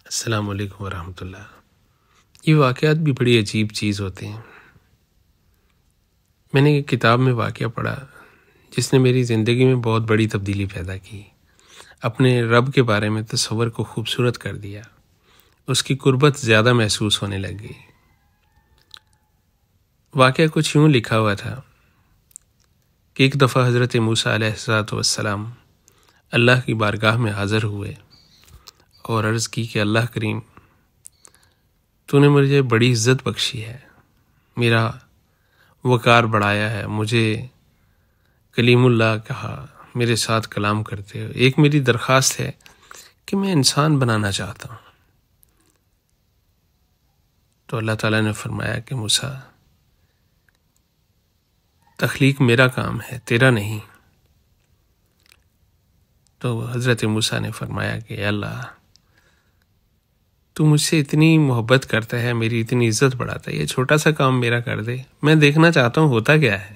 السلام علیکم ورحمۃ اللہ۔ یہ واقعات بھی بڑی عجیب چیز ہوتے ہیں۔ میں نے ایک کتاب میں واقعہ پڑھا جس نے میری زندگی میں بہت بڑی تبدیلی پیدا کی، اپنے رب کے بارے میں تصور کو خوبصورت کر دیا، اس کی قربت زیادہ محسوس ہونے لگ گئی۔ واقعہ کچھ یوں لکھا ہوا تھا کہ ایک دفعہ حضرت موسیٰ علیہ السلام اللہ کی بارگاہ میں حاضر ہوئے اور عرض کی کہ اللہ کریم، تو نے مجھے بڑی عزت بخشی ہے، میرا وقار بڑھایا ہے، مجھے کلیم اللہ کہا، میرے ساتھ کلام کرتے ہو، ایک میری درخواست ہے کہ میں انسان بنانا چاہتا ہوں۔ تو اللہ تعالیٰ نے فرمایا کہ موسیٰ، تخلیق میرا کام ہے، تیرا نہیں۔ تو حضرت موسیٰ نے فرمایا کہ اے اللہ، تو مجھ سے اتنی محبت کرتا ہے، میری اتنی عزت بڑھاتا ہے، یہ چھوٹا سا کام میرا کر دے، میں دیکھنا چاہتا ہوں ہوتا کیا ہے۔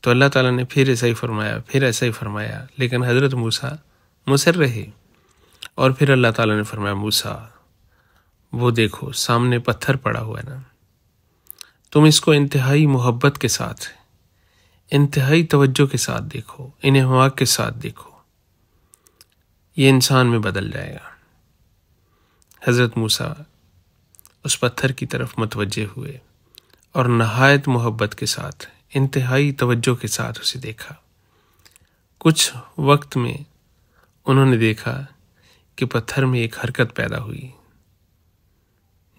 تو اللہ تعالیٰ نے پھر ایسا ہی فرمایا، پھر ایسا ہی فرمایا، لیکن حضرت موسیٰ مصر رہے۔ اور پھر اللہ تعالیٰ نے فرمایا موسیٰ، وہ دیکھو سامنے پتھر پڑا ہوا ہے نا، تم اس کو انتہائی محبت کے ساتھ، انتہائی توجہ کے ساتھ دیکھو، انہماک کے ساتھ دیکھو، یہ انسان میں بدل جائے گا۔ حضرت موسیٰ اس پتھر کی طرف متوجہ ہوئے اور نہایت محبت کے ساتھ، انتہائی توجہ کے ساتھ اسے دیکھا۔ کچھ وقت میں انہوں نے دیکھا کہ پتھر میں ایک حرکت پیدا ہوئی،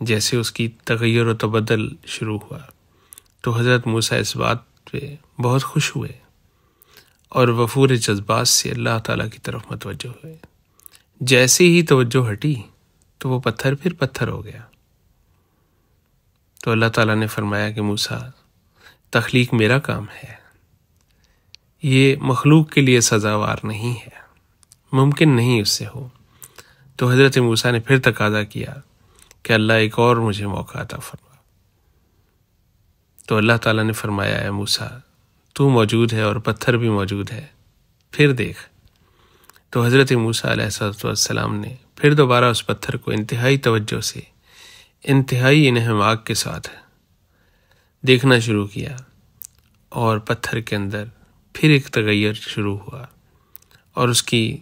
جیسے اس کی تغیر و تبدل شروع ہوا۔ تو حضرت موسیٰ اس بات پہ بہت خوش ہوئے اور وفور جذبات سے اللہ تعالیٰ کی طرف متوجہ ہوئے۔ جیسے ہی توجہ ہٹی تو وہ پتھر پھر پتھر ہو گیا۔ تو اللہ تعالیٰ نے فرمایا کہ موسیٰ، تخلیق میرا کام ہے، یہ مخلوق کے لیے سزاوار نہیں ہے، ممکن نہیں اس سے ہو۔ تو حضرت موسیٰ نے پھر تقاضا کیا کہ اللہ ایک اور مجھے موقع عطا فرما۔ تو اللہ تعالیٰ نے فرمایا اے موسیٰ، تو موجود ہے اور پتھر بھی موجود ہے، پھر دیکھ۔ تو حضرت موسیٰ علیہ السلام نے پھر دوبارہ اس پتھر کو انتہائی توجہ سے، انتہائی انہماک کے ساتھ دیکھنا شروع کیا، اور پتھر کے اندر پھر ایک تغیر شروع ہوا، اور اس کی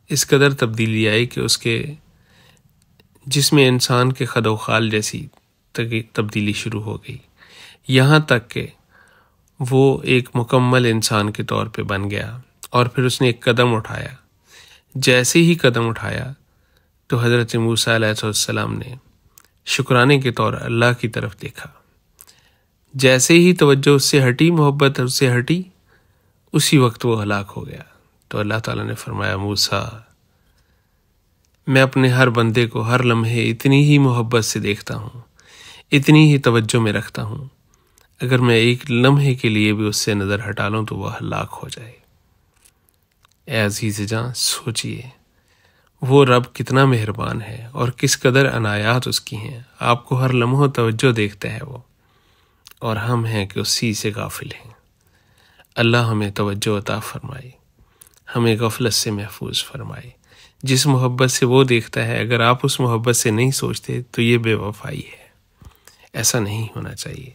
اس قدر تبدیلی آئی کہ اس کے جسم انسان کے خد و خال جیسی تبدیلی شروع ہو گئی، یہاں تک کہ وہ ایک مکمل انسان کے طور پہ بن گیا۔ اور پھر اس نے ایک قدم اٹھایا، جیسے ہی قدم اٹھایا تو حضرت موسیٰ علیہ السلام نے شکرانے کے طور اللہ کی طرف دیکھا۔ جیسے ہی توجہ اس سے ہٹی، محبت اس سے ہٹی، اسی وقت وہ ہلاک ہو گیا۔ تو اللہ تعالیٰ نے فرمایا موسیٰ، میں اپنے ہر بندے کو ہر لمحے اتنی ہی محبت سے دیکھتا ہوں، اتنی ہی توجہ میں رکھتا ہوں، اگر میں ایک لمحے کے لیے بھی اس سے نظر ہٹا لوں تو وہ ہلاک ہو جائے۔ اے عزیز جاں، سوچئے وہ رب کتنا مہربان ہے اور کس قدر عنایات اس کی ہیں، آپ کو ہر لمحہ توجہ دیکھتا ہے وہ، اور ہم ہیں کہ اسی سے غافل ہیں۔ اللہ ہمیں توجہ عطا فرمائے، ہمیں غفلت سے محفوظ فرمائے۔ جس محبت سے وہ دیکھتا ہے، اگر آپ اس محبت سے نہیں سوچتے تو یہ بے وفائی ہے، ایسا نہیں ہونا چاہیے۔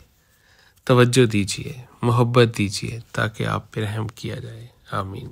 توجہ دیجیے، محبت دیجیے، تاکہ آپ پہ رحم کیا جائے۔ آمین۔